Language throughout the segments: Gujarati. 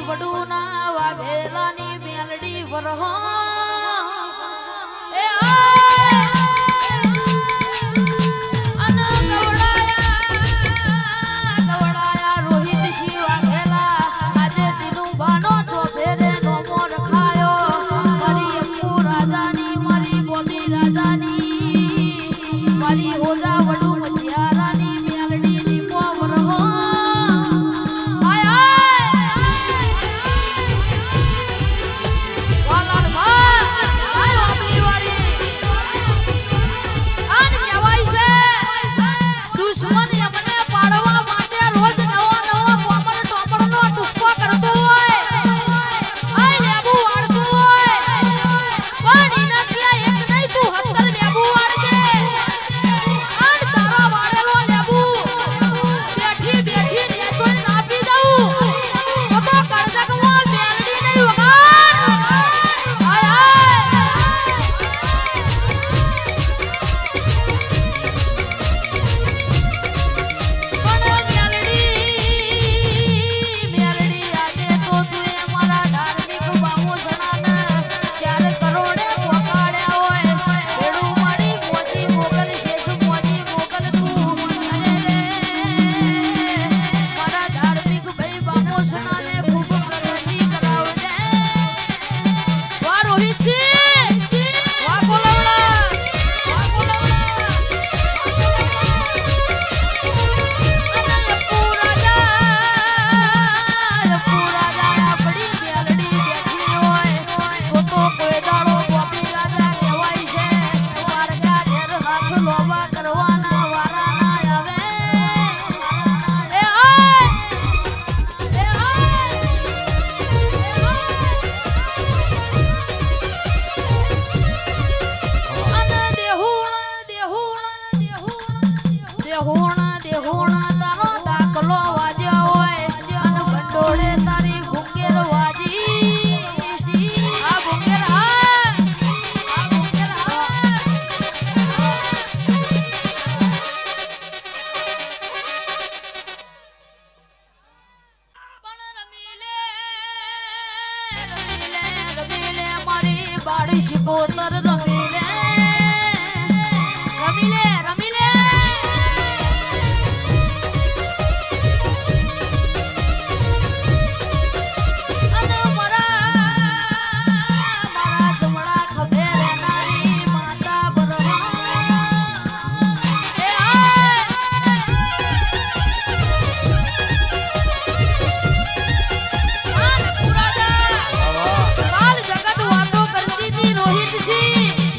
વડુના વાઘેલાની મેલડી વરહો એ ગવડાયા રોહિત સિંહ વાઘેલા આજે તીનું બાનો ચોફેરે નોમો રખાયો મારી અપ્પુ રાજાની મારી ગોપી રાજાની મારી ઓજા વડુ મથિયારાની મેલડી દીપો વરહો બાળી શિકોતર રમીલે રમીલે રમીલે અને મારા જમણા ખભે રહેનારી માતા બરવા રોહિત સિંહ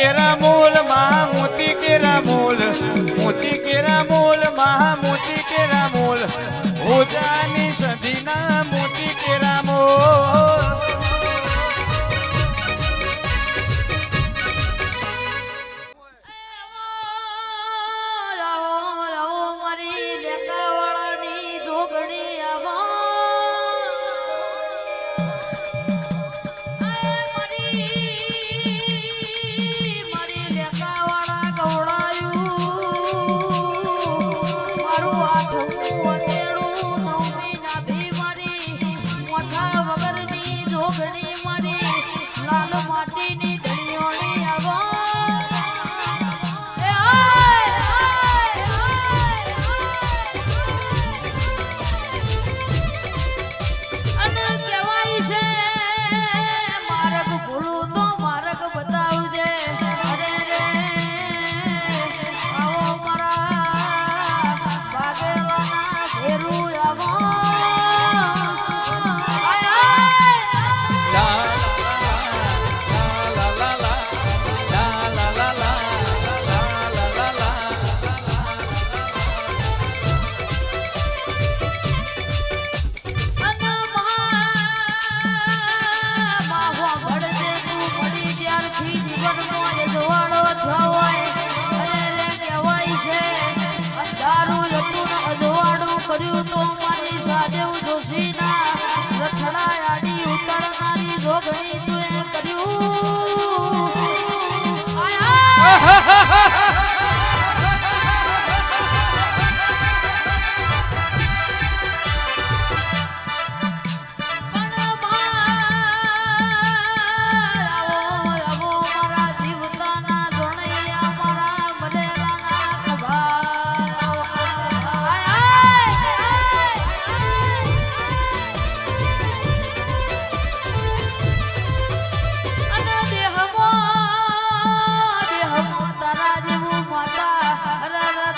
કેરા મૂલ મહા મોતી કેરા મૂલ મોતી કેરા મૂલ મહા મોતી કેરા મૂલ હોજાની સદીના મોતી કેરા મૂલ કર્યું તો મારી સાદેવ જોશીના રથડા આડી ઉતરનારી જોગણી તું કર્યું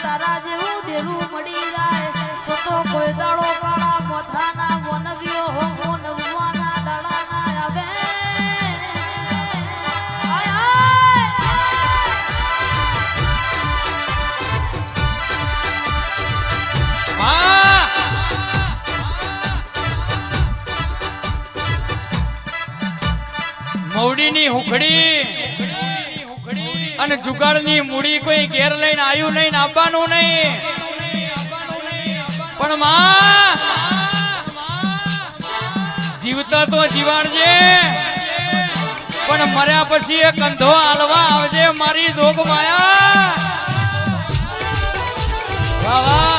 તારા જેવું દેરું મળી જાય તો કોઈ દાડો કાળા મોથાના વનવ્યો હો નવવાના દાડાના આવે મવડીની હુખડી અને જુગાડની મૂડી કોઈ ઘેર લઈને આવ્યું નહીં આપવાનું નહીં પણ માં જીવતા તો જીવાડજે પણ મર્યા પછી એ કંધો હાલવા આવજે મારી જોગ માયા વાહ વાહ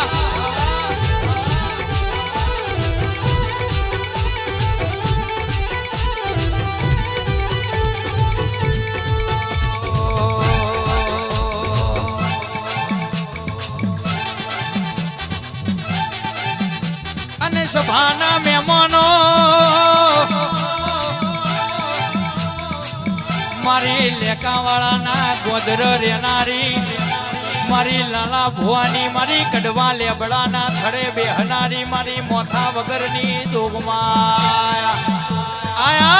સભાના મહેમાનો મારી લેકાવાળાના ગોદર રેનારી મારી લાલા ભુવાની મારી કડવા લેબડાના થડે બેહનારી મારી મોથા વગરની જોગમાં આય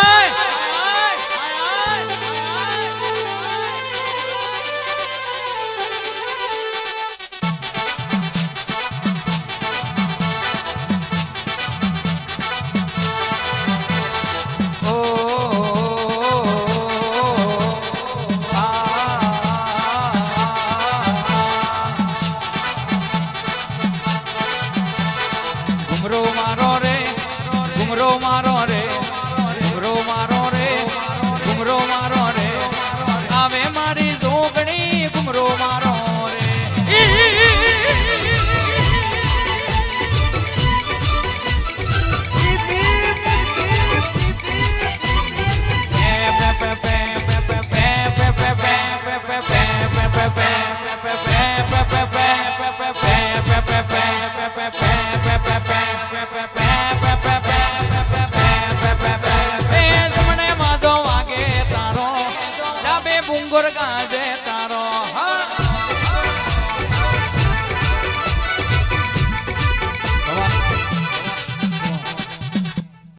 बुंगुर गाजे तारो